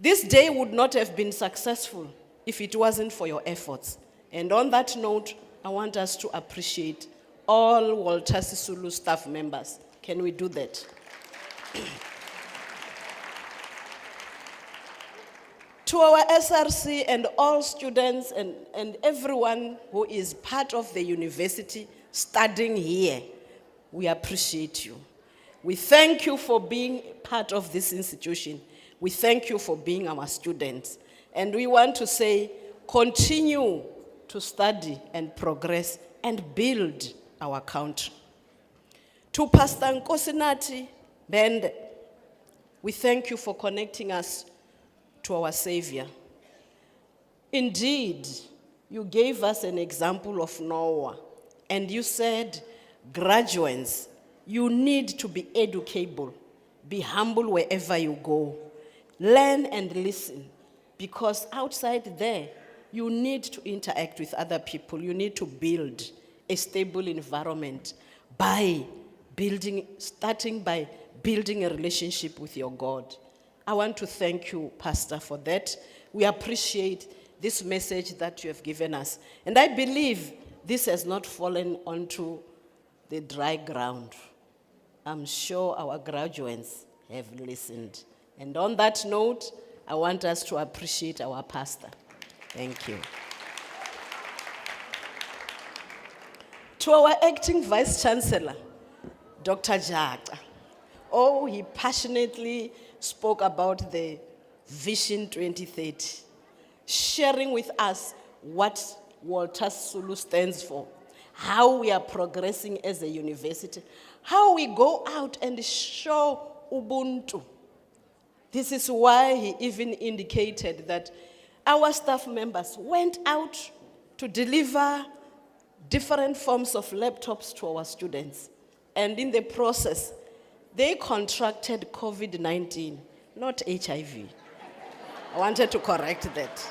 This day would not have been successful if it wasn't for your efforts. And on that note, I want us to appreciate all Walter Sisulu staff members. Can we do that? To our SRC and all students and everyone who is part of the university studying here, we appreciate you. We thank you for being part of this institution. We thank you for being our students. And we want to say, continue to study and progress and build our country. To Pastor Nkosinati Bende, we thank you for connecting us to our Savior. Indeed, you gave us an example of Noah, and you said, graduates, you need to be educable, be humble wherever you go, learn and listen, because outside there, you need to interact with other people. You need to build a stable environment starting by building a relationship with your God. I want to thank you, Pastor, for that. We appreciate this message that you have given us. And I believe this has not fallen onto the dry ground. I'm sure our graduates have listened. And on that note, I want us to appreciate our pastor. Thank you. To our acting Vice Chancellor, Dr. Jaka. Oh, he passionately spoke about the Vision 2030, sharing with us what Walter Sisulu stands for, how we are progressing as a university, how we go out and show Ubuntu. This is why he even indicated that our staff members went out to deliver different forms of laptops to our students. And in the process, they contracted COVID-19, not HIV. I wanted to correct that.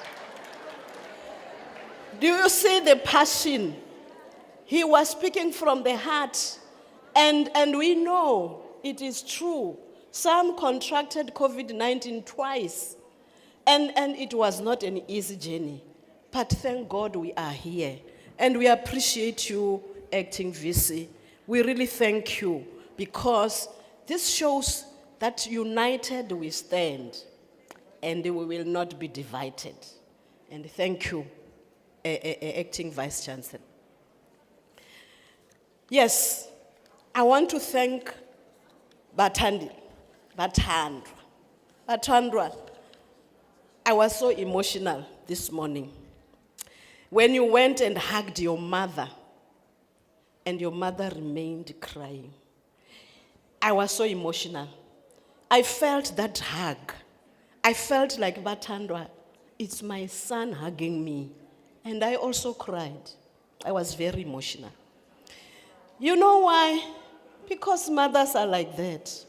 Do you see the passion? He was speaking from the heart. And we know it is true. Some contracted COVID-19 twice. And it was not an easy journey. But thank God we are here. And we appreciate you, Acting VC. We really thank you because this shows that united we stand and we will not be divided. And thank you, Acting Vice Chancellor. Yes, I want to thank Bathandwa. I was so emotional this morning when you went and hugged your mother and your mother remained crying. I was so emotional. I felt that hug. I felt like Bathandwa, it's my son hugging me. And I also cried. I was very emotional. You know why? Because mothers are like that.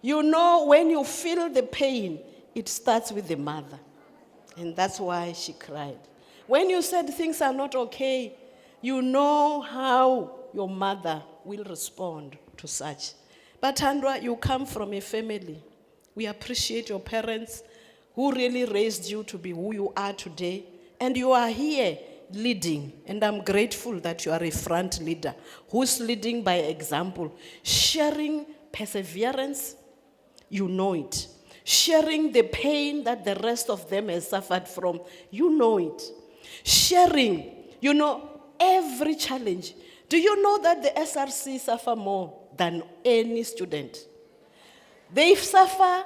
You know, when you feel the pain, it starts with the mother. And that's why she cried. When you said things are not okay, you know how your mother will respond to such. But Bathandwa, you come from a family. We appreciate your parents who really raised you to be who you are today. And you are here leading. And I'm grateful that you are a front leader who's leading by example, sharing perseverance. You know it. Sharing the pain that the rest of them has suffered from. You know it. Sharing, you know, every challenge. Do you know that the SRC suffer more than any student? They suffer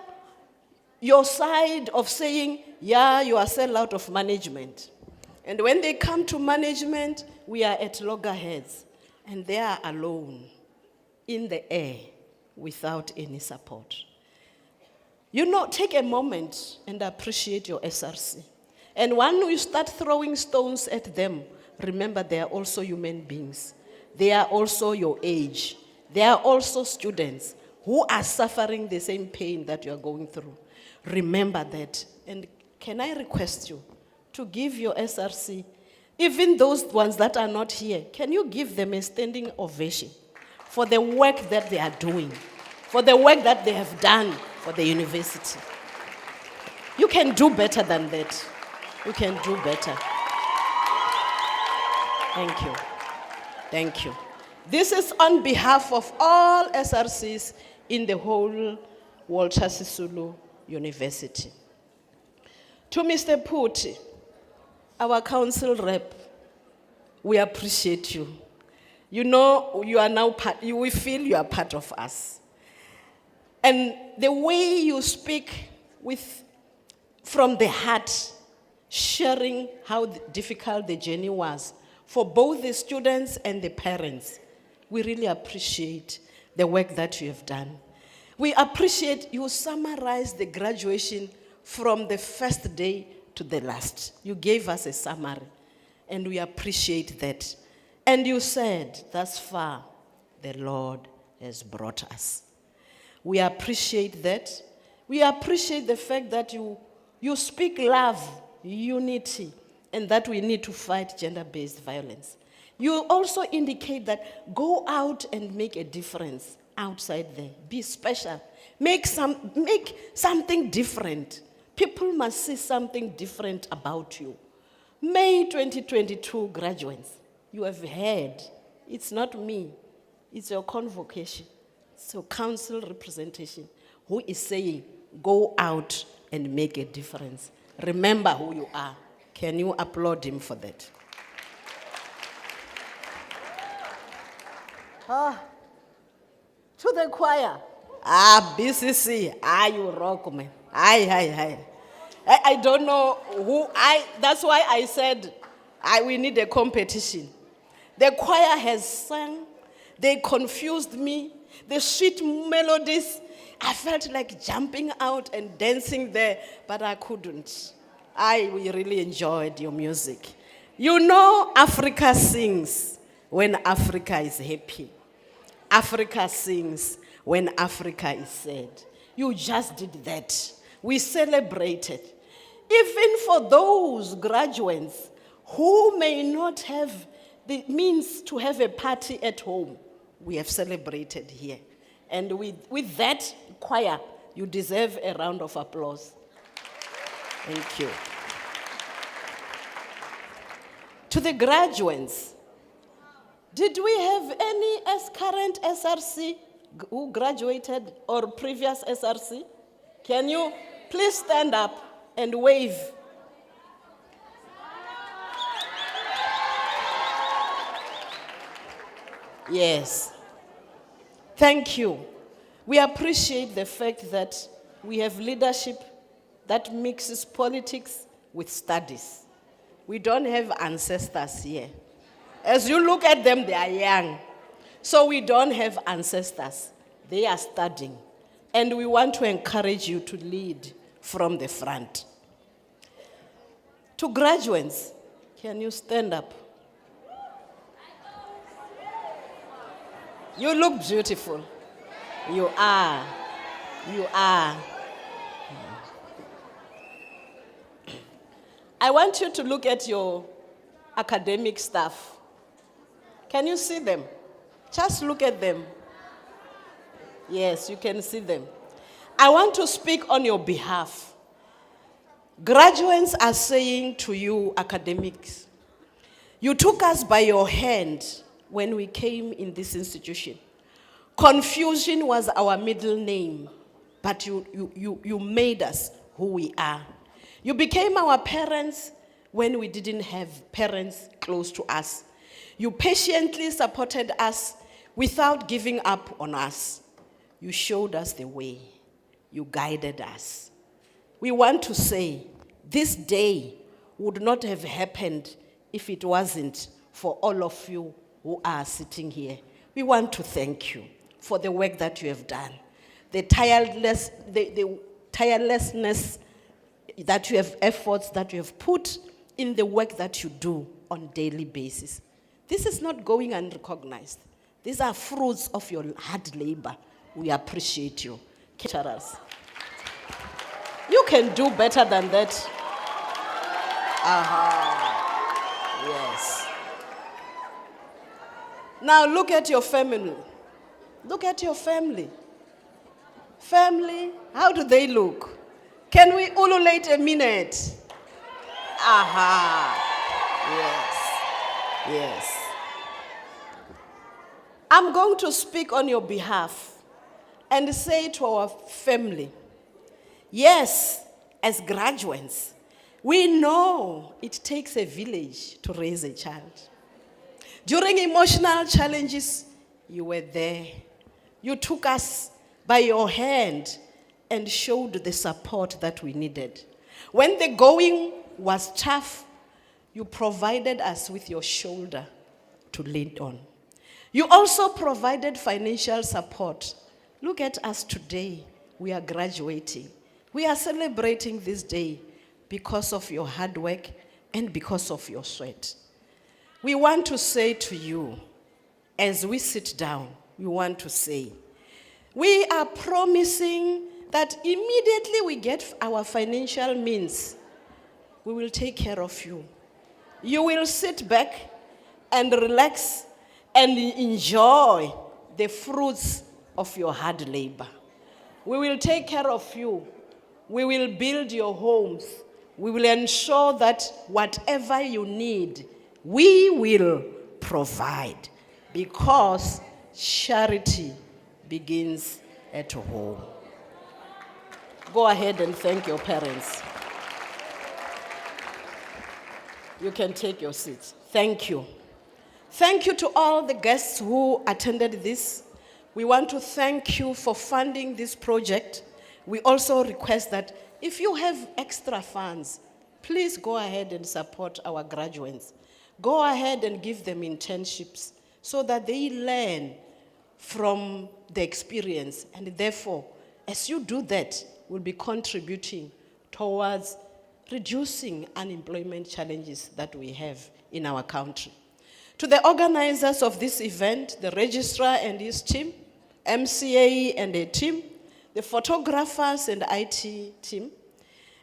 your side of saying, yeah, you are sell out of management. And when they come to management, we are at loggerheads. And they are alone in the air without any support. You know, take a moment and appreciate your SRC. And when you start throwing stones at them, remember they are also human beings. They are also your age. They are also students who are suffering the same pain that you are going through. Remember that. And can I request you to give your SRC, even those ones that are not here, can you give them a standing ovation for the work that they are doing, for the work that they have done for the university? You can do better than that. You can do better. Thank you. Thank you. This is on behalf of all SRCs in the whole Walter Sisulu University. To Mr. Puti, our council rep, we appreciate you. You know, you are now we feel you are part of us. And the way you speak from the heart, sharing how difficult the journey was for both the students and the parents, we really appreciate the work that you have done. We appreciate you summarized the graduation from the first day to the last. You gave us a summary, and we appreciate that. And you said, thus far, the Lord has brought us. We appreciate that. We appreciate the fact that you speak love, unity, and that we need to fight gender-based violence. You also indicate that go out and make a difference outside there. Be special. Make something different. People must see something different about you. May 2022 graduates, you have heard. It's not me. It's your convocation. It's your council representation who is saying, go out and make a difference. Remember who you are. Can you applaud him for that? To the choir. BCC. You rock, man. I don't know who that's why I said we need a competition. The choir has sung. They confused me. The sweet melodies. I felt like jumping out and dancing there, but I couldn't. We really enjoyed your music. You know, Africa sings when Africa is happy. Africa sings when Africa is sad. You just did that. We celebrated. Even for those graduates who may not have the means to have a party at home, we have celebrated here. And with that choir, you deserve a round of applause. Thank you. To the graduates, did we have any current SRC who graduated or previous SRC? Can you please stand up and wave? Yes. Thank you. We appreciate the fact that we have leadership that mixes politics with studies. We don't have ancestors here. As you look at them, they are young. So we don't have ancestors. They are studying. And we want to encourage you to lead from the front. To graduates, can you stand up? You look beautiful. You are. You are. I want you to look at your academic staff. Can you see them? Just look at them. Yes, you can see them. I want to speak on your behalf. Graduates are saying to you, academics, you took us by your hand when we came in this institution. Confusion was our middle name, but you made us who we are. You became our parents when we didn't have parents close to us. You patiently supported us without giving up on us. You showed us the way. You guided us. We want to say this day would not have happened if it wasn't for all of you who are sitting here. We want to thank you for the work that you have done, the tirelessness that you have, efforts that you have put in the work that you do on a daily basis. This is not going unrecognized. These are fruits of your hard labor. We appreciate you. Charles, you can do better than that. Yes. Now look at your family. Look at your family. Family, how do they look? Can we ululate a minute? Aha. Yes. Yes. I'm going to speak on your behalf and say to our family, yes, as graduates, we know it takes a village to raise a child. During emotional challenges, you were there. You took us by your hand and showed the support that we needed. When the going was tough, you provided us with your shoulder to lean on. You also provided financial support. Look at us today. We are graduating. We are celebrating this day because of your hard work and because of your sweat. We want to say to you, as we sit down, we want to say, we are promising that immediately we get our financial means, we will take care of you. You will sit back and relax and enjoy the fruits of your hard labor. We will take care of you. We will build your homes. We will ensure that whatever you need, we will provide, because charity begins at home. Go ahead and thank your parents. You can take your seats. Thank you. Thank you to all the guests who attended this. We want to thank you for funding this project. We also request that if you have extra funds, please go ahead and support our graduates. Go ahead and give them internships so that they learn from the experience. And therefore, as you do that, we'll be contributing towards reducing unemployment challenges that we have in our country. To the organizers of this event, the registrar and his team, MCA and a team, the photographers and IT team,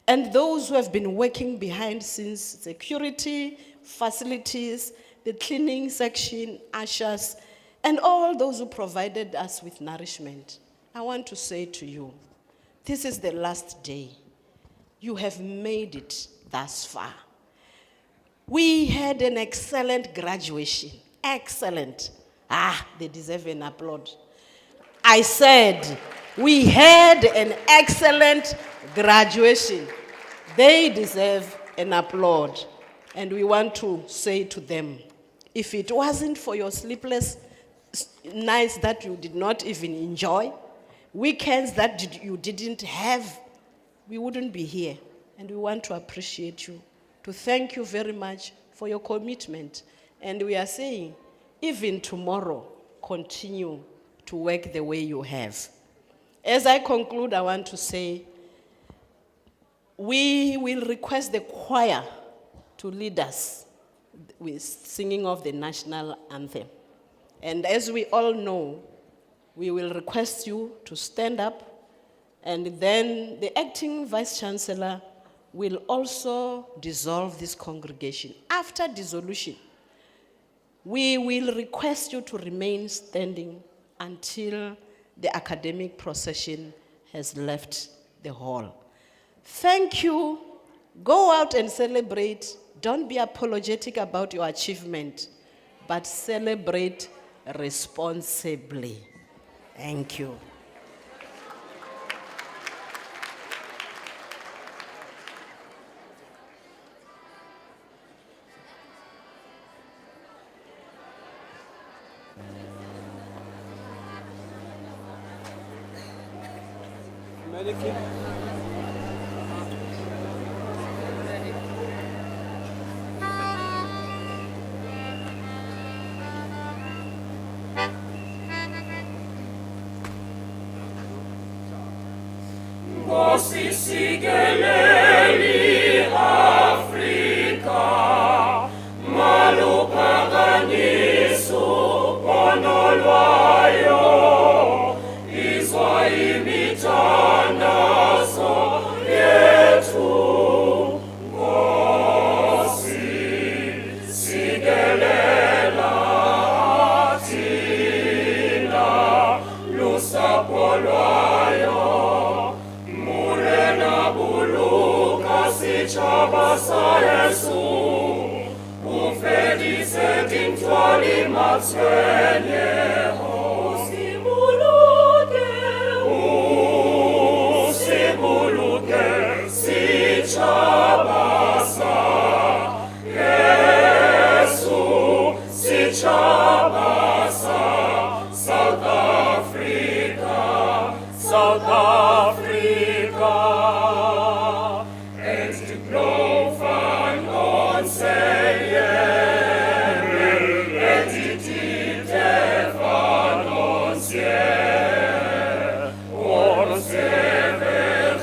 and those who have been working behind scenes, security, facilities, the cleaning section, ushers, and all those who provided us with nourishment. I want to say to you, this is the last day. You have made it thus far. We had an excellent graduation. Excellent. They deserve an applaud. I said, we had an excellent graduation. They deserve an applaud. And we want to say to them, if it wasn't for your sleepless nights that you did not even enjoy, weekends that you didn't have, we wouldn't be here. And we want to appreciate you, to thank you very much for your commitment. And we are saying, even tomorrow, continue to work the way you have. As I conclude, I want to say, we will request the choir to lead us with singing of the national anthem. And as we all know, we will request you to stand up, and then the acting vice-chancellor will also dissolve this congregation. After dissolution, we will request you to remain standing until the academic procession has left the hall. Thank you. Go out and celebrate. Don't be apologetic about your achievement, but celebrate responsibly. Thank you. Sigeleli Afrika, malupaganisu ponolwayo, izwa imithandazo yethu. Nkosi, sigelela thina, lusapho lwayo, mule nabule. sichabasa Yesu, ufedise dintwali matswenye, usibuluke, sichabasa Yesu, sichabasa South Africa, South Africa, and to grow van ons en die diepte van ons ons gegebeerd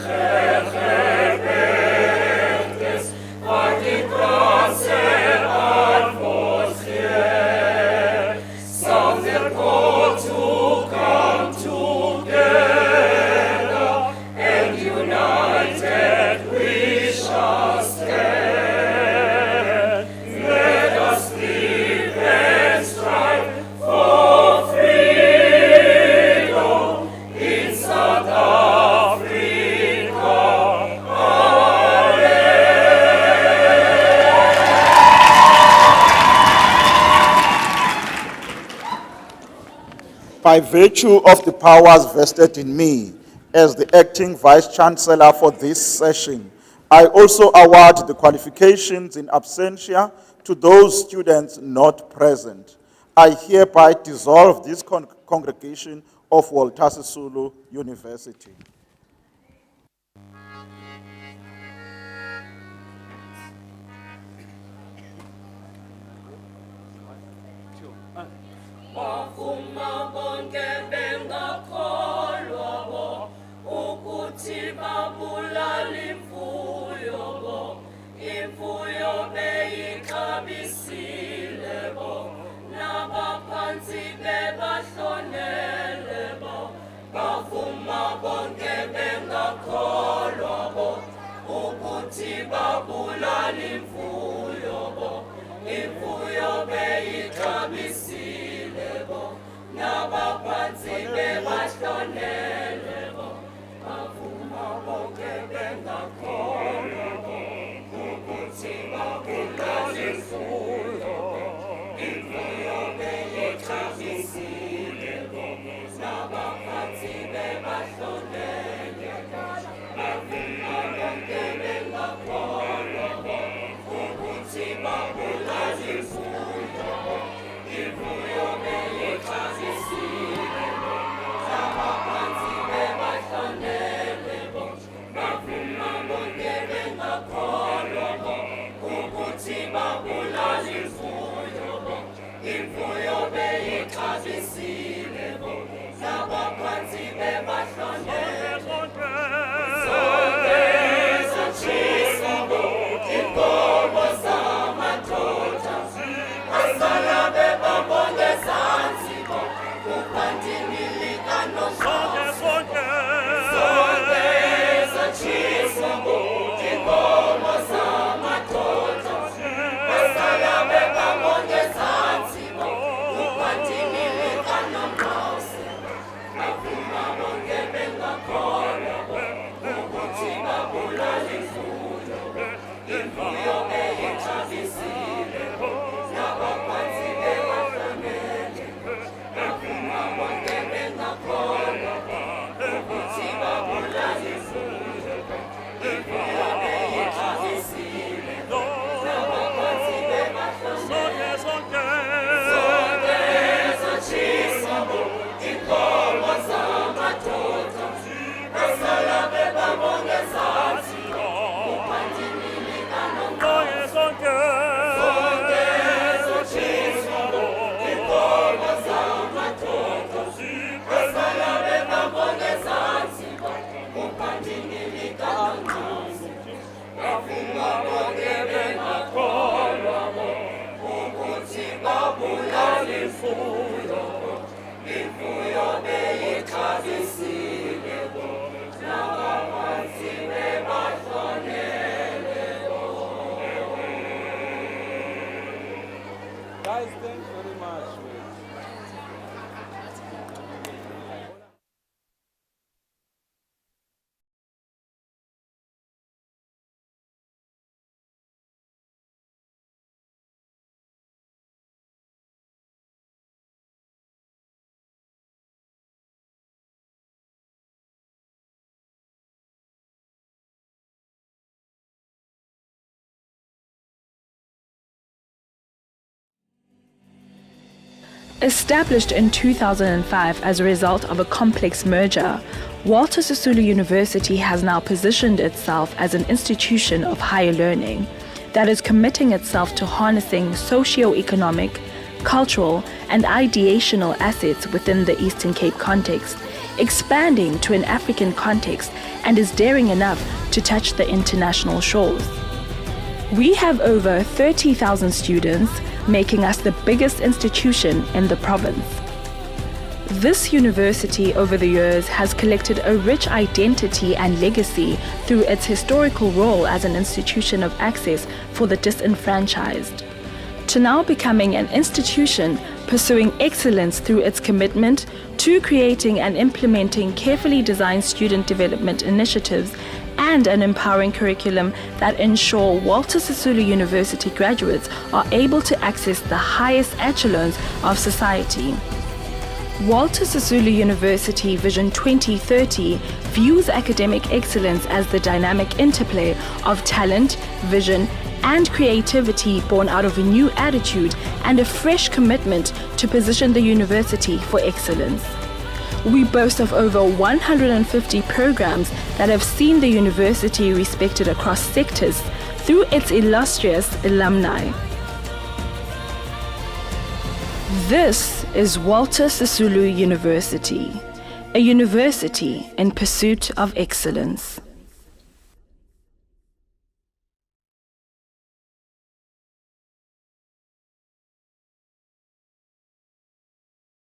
is, wat die kranse aan ons geeft, zal der God to come together, and united we shall stand. Let us live and strive for freedom in South Africa. By virtue of the powers vested in me as the acting Vice Chancellor for this session, I also award the qualifications in absentia to those students not present. I hereby dissolve this congregation of Walter Sisulu University. Bavuma bonke bengakholwa bo, ukuthi babulala imfuyo bo, imfuyo beyixabisile bo, nabaphansi bebahlonele bo. Bavuma bonke bengakholwa bo, ukuthi babulala imfuyo bo, imfuyo beyixabisile bo, nabaphansi bebahlonele bo. Bavuma bonke bengakholwa bo, ukuthi babulala imfuyo bo, imfuyo beyixabisile bo, nabaphansi bebahlonele bo. Bavuma bonke bengakholwa bo, ukuthi babulala imfuyo bo, imfuyo beyixabisile bo, nabaphansi bebahlonele bo. Bavuma bonke bengakholwa bo, ukuthi babulala imfuyo bo, imfuyo beyixabisile bo, nabaphansi bebahlonele bo. Zonke zitshisa bo, inkomo zamadoda, basala bebabonge zanzi bo, kuphandini likaNongqawuse. Zonke zitshisa bo, inkomo zamadoda, basala bebabonge zanzi bo, kuphandini likaNongqawuse. Bavuma bonke bengakholwa bo, ukuthi babulala imfuyo bo, imfuyo beyixabisile bo, nabaphansi bebahlonele bo. Bavuma bonke bengakholwa bo, ukuthi babulala imfuyo bo, imfuyo beyixabisile bo, nabaphansi bebahlonele bo. Zonke zitshisa bo, inkomo zamadoda, basala bebabonge zanzi bo, kuphandini likaNongqawuse. Zonke zitshisa bo, inkomo zamadoda, basala bebabonge zanzi bo, kuphandini likaNongqawuse. Bavuma bonke bengakholwa bo, ukuthi babulala imfuyo bo, imfuyo beyixabisile bo, nabaphansi bebahlonele bo. Guys, thank you very much. Established in 2005 as a result of a complex merger, Walter Sisulu University has now positioned itself as an institution of higher learning that is committing itself to harnessing socio-economic, cultural, and ideational assets within the Eastern Cape context, expanding to an African context, and is daring enough to touch the international shores. We have over 30,000 students, making us the biggest institution in the province. This university over the years has collected a rich identity and legacy through its historical role as an institution of access for the disenfranchised, to now becoming an institution pursuing excellence through its commitment to creating and implementing carefully designed student development initiatives and an empowering curriculum that ensure Walter Sisulu University graduates are able to access the highest echelons of society. Walter Sisulu University Vision 2030 views academic excellence as the dynamic interplay of talent, vision, and creativity born out of a new attitude and a fresh commitment to position the university for excellence. We boast of over 150 programs that have seen the university respected across sectors through its illustrious alumni. This is Walter Sisulu University, a university in pursuit of excellence.